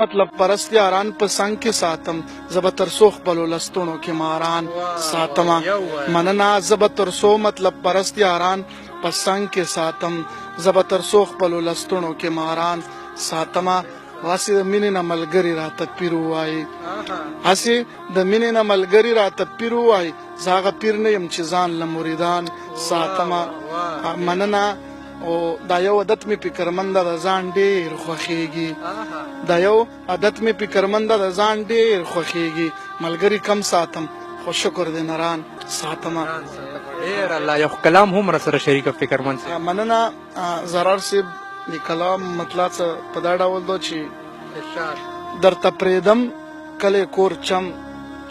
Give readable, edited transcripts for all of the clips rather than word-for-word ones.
مطلب پرست یاران په څنګ کې ساتم زه به تر څو خپلو لستوڼو کې ماران ساتمه مننه زه به تر څو مطلب پرست یاران په څنګ کې ساتم زه به تر څو خپلو لستوڼو کې ماران ساتمه هسې د مینې نه ملګري راته پیر ووایي هسې د مینې نه ملګري راته پیر ووایي زه هغه پیر نه یم چې ځان له مریدان ساتمه مننه او دا یو عادت مې فکرمنده د ځان ډېر خوښېږي دا یو عادت مې فکرمنده د ځان ډېر خوښېږي ملګري کم ساتم خو شکر دې نران ساتمه ډېر الله یو کلام هم را سره شریکه فکرمند صاحب مننه زرار صاحب د کلام مطلب څه په دا ډول ده چې درته پرېږدم کلی کور چم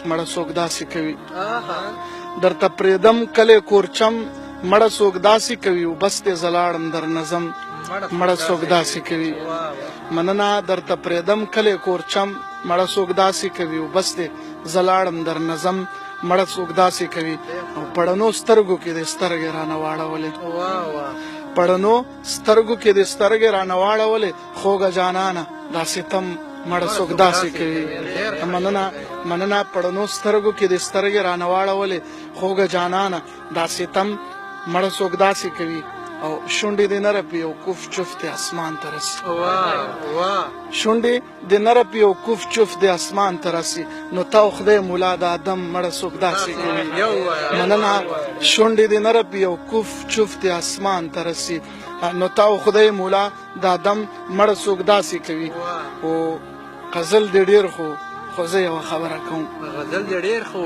مړه څوک داسې کوي درته پرېږدم کلی کور چم مړه څوک داسې کوي او بس دې زه لاړم در نظم مړه څوک داسې کوي مننه درته پرېږدم کلی کور چم مړه څوک داسې کوي او بس دې زه لاړم در نظم مړه څوک داسې کوي او پړنو سترګو کې دې سترګې رانه واړولې پړنو سترګو کې دې سترګې رانه واړولې خوږه جانانه دا ستم مړه څوک داسې کوي مننه پړنو سترګو کې دې سترګې رانه واړولې خوږه جانانه دا ستم مړه څوک داسې کوي او شونډې دې نه رپي او کف چفت اسمان ته رسي شونډې دې نه رپي او کف چفت اسمان ته رسي نو تا خدای مولا د آدم مړه څوک داسې کوي مننه شونډې دې نه رپي او کف چفت اسمان ته رسي نو تا خدای مولا د آدم مړه څوک داسې کوي او غزل دې ډېر خو زه یوه خبره کوم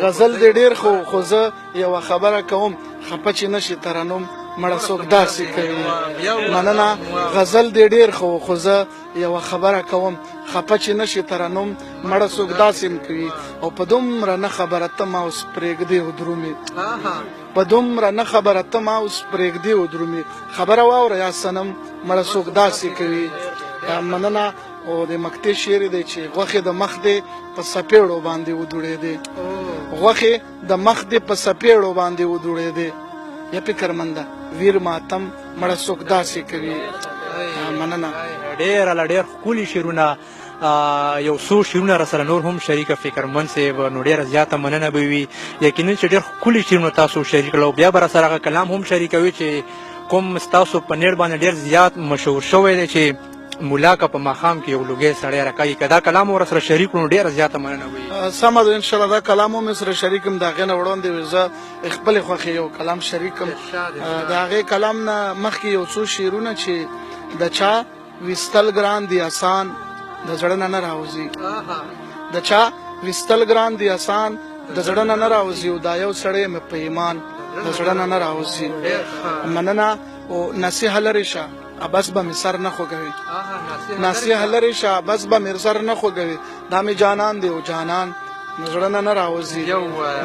غزل دې ډېر خو زه یوه خبره کوم خپه چې نشي ترنم مړه څوک داسې کوي مننه غزل دې ډېر خو زه یوه خبره کوم خپه چې نشي ترنم مړه څوک داسې کوي او په دومره نه خبره ته ما اوس پرېږدې ودرومې په دومره نه خبره ته ما اوس پرېږدې ودرومې خبره واوره یا صنم مړه څوک داسې کوي مننه او د مکتې شعر دی چې غوښې د مخ دی په سپېړو باندې ودوړېدې غوښې د مخ دی په سپېړو باندې ودوړېدې یا فکرمنده ویر ماتم مړه څوک داسې کوي مننه ډېر الله ډېر ښکلي شعرونه یو څو شعرونه را سره نور هم شریکه فکرمند صاحب نو ډېره زیاته مننه به وي یقینا چې ډېر ښکلي شعرونه تاسو شریک کړل او بیا به را سره هغه کلام هم شریکوي چې کوم ستاسو په نیټ باندې ډېر زیات مشهور شوی دی چې مولا که په ماښام کې یو لوګی سړی راکاږي که دا کلام ور سره شریک کړو ډېره زیاته مننه وي سمه ده انشاءالله دا کلام هم سره شریکم د هغې نه وړاندې وي زه خپلې خوښې یو کلام شریکم د هغې کلام نه مخکې یو څو شعرونه چې د چا ویستل ګران دي اسان د زړه نه نه راوځي د چا ویستل ګران دي اسان د زړه نه نه راوځي او دا یو سړی مې په ایمان د زړه نه نه راوځي مننه او نصیحه لرې شه بس به مې سر نه خوږوي نصیحه لرې شه بس به مې سر نه خوږوي دا مې جانان دی او جانان د زړه نه نه راوځي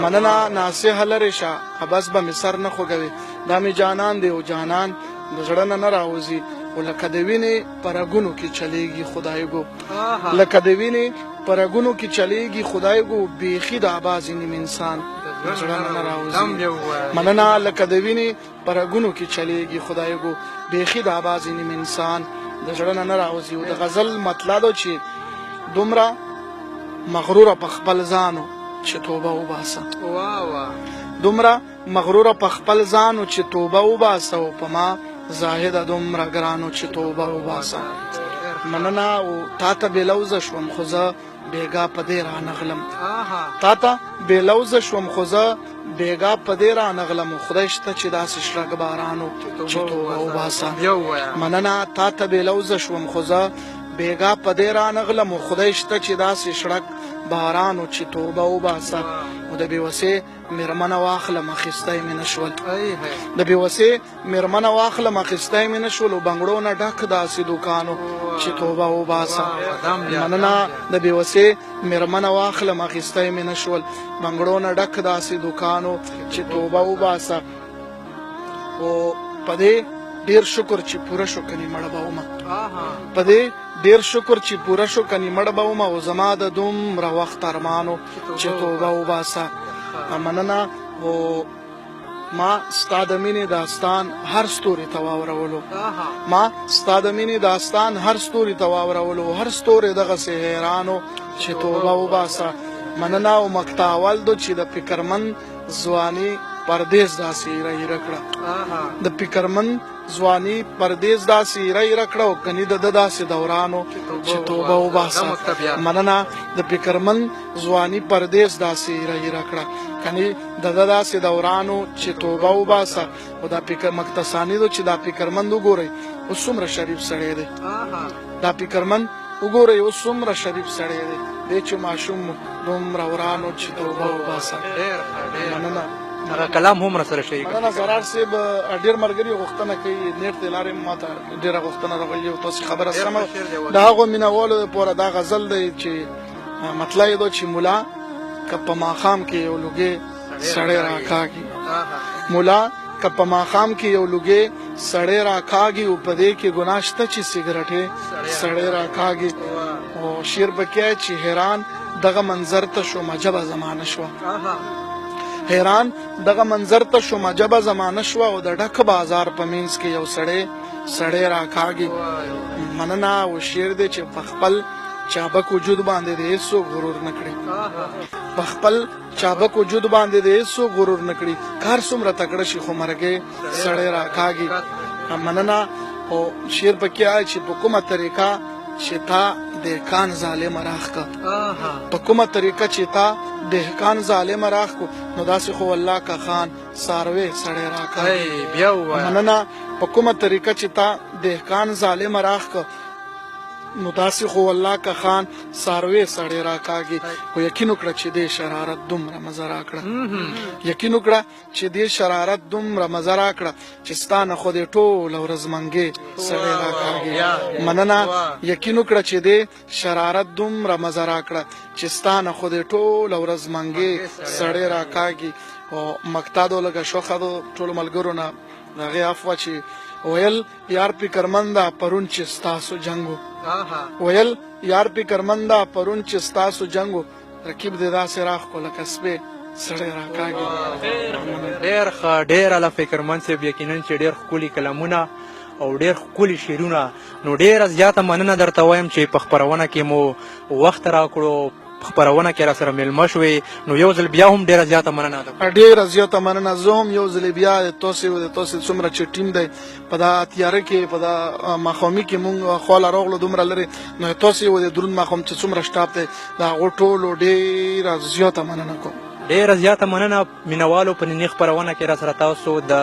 مننه نصیحه لرې شه بس به مې سر نه خوږوي دا مې جانان دی او جانان د زړه نه نه راوځي او لکه د وینې په رګونو کې چلیږي خدای ګو لکه د وینې په رګونو کې چلیږي خدای ګو بیخي د آبازي نیم انسان د زړه نه نه راوځي مننه لکه د وینې په رګونو کې چلیږي خدای ګو بیخي د آبازي نیم انسان د زړه نه نه راوځي او د غزل مطلب ده چې دومره مغروره په خپل ځانو چې توبه وباسه دومره مغروره په خپل ځانو چې توبه وباسه او په ما زاهده دومره ګرانو چې توبه وباسه مننه او تا ته بې لوزه شوم خو زه بیګا په دې رانغلم تا ته بې لوزه شوم خو زه بیګا په دې رانغلم خدای شته چې داسې شرک بارانو چې توبه وباسه مننه تا ته بې لوزه شوم خو زه بیګا په دې رانغلم خدای شته چې داسې شرک بارانو چې توبه وباسه او د بېوسې مېرمنه واخلم اخیستی مې نه شول د بېوسې مېرمنه واخلم اخیستی مې نه شول او بنګړو نه ډک داسې دوکانو چې توبه وباسه مننه د بېوسې مېرمنه واخلم اخیستی مې نه شول بنګړو نه ډک داسې دوکانو چې توبه وباسه او په دې ډېر شکر چې پوره شو کني مړه به ومه په دې ډېر شکر چې پوره شو کني مړه به ومه او زما د دومره وخت ارمانو چې توبه وباسه مننه او ما ستا د مینې داستان هر ستوري ته واورولو ما ستا د مینې داستان هر ستوري ته واورولو هر ستوری دغسې حیرانو چې توبه وباسه مننه او مقطع اول دو چې د فکرمند ځواني پردیس داسې ایره کړه د فکرمند ځواني پردیس داسې ایره کړه او کني د داسې دورانو چې توبه وباسه مننه د فکرمند ځواني پردیس داسې ایره کړه کني د داسې دورانو چې توبه وباسه او دا فکر مقتصانی دو چې دا فکرمند وګورئ اوس څومره شریف سړی دی دا فکرمند وګورئ اوس څومره شریف سړی دی دی چې ماشوم دومره ورانو چې توبه وباسه مننه هغه کلام هم راسره شریک مننه زرار صاحب ډېر ملګري غوښتنه کوي نیټ د لارې ماته ډېره غوښتنه راغلې او تاسو خبره سمه د هغو مینهوالو دپاره دا غزل دی چې مطلع یې دا چې ملا که په ماښام کې یو لوګی سړی راکاږي ملا که په ماښام کې یو لوګی سړی راکاږي او په دې کې ګناه شته چې سګرټې سړی راکاږي او شعر پکې چې حیران دغه منظر ته شوم عجبه زمانه شوه حیران دغه منظر ته شوم عجبه زمانه شوه او د ډک بازار په مینځ کې یو سړی راکاږي مننه او شعر دی چې په خپل چابک وجود باندې د هیڅو غرور نه کړي په خپل چابک وجود باندې د هیڅو غرور نه کړي کار څومره تکړه شي خو مرګې سړی راکاږي مننه او شعر پکې آی چې په کومه طریقه چې تا دهقان ظالم راخ کا په کومه طریقه چې تا دهقان ظالم راخ کو نو داسې خو الله کا خان ساروي سړی راکاږي بیا مننه په کومه طریقه چې تا دهقان ظالم راخ کا نو داسې خو الله کا خان ساروي سړی راکاږي خو یقین وکړه چې دې شرارت دومره مزه راکړه یقین وکړه چې دې شرارت دومره مزه راکړه چې ستا نه خو دې ټوله ورځ منګې سړی راکاږي مننه یقین وکړه چې دې شرارت دومره مزه راکړه چې ستا نه خو دې ټوله ورځ منګې سړی راکاږي او مقطع دو لږه شوخه دو ټولو ملګرو نه د هغې عفوه چې ویل یار فکرمنده پرون چې ستاسو جنګو ویل یار فکرمنده پرون چې ستاسو جنګو رکیب دې داسې راښکو لکه سپی سړی راکاږي ډېر ښه ډېر اعلی فکرمند صاحب یقینا چې ډېر ښکلي کلامونه او ډېر ښکلي شعرونه نو ډېره زیاته مننه درته وایم چې په خپرونه کې مو وخت راکړو خپرونه کې را سره مېلمه شوې نو یو ځل بیا هم ډېره زیاته مننه ده ډېره زیاته مننه زه هم یو ځل بیا د تاسې څومره چې ټیم دی په دا تیاره کې په دا ماښامي کې مونږ خواله راغلو دومره لرې نو تاسې و د دروند ماښام چې څومره شټاپ دی د هغو ټولو ډېره زیاته مننه کوم ډېره زیاته مننه مینهوالو په نننۍ خپرونه کې را سره تاسو د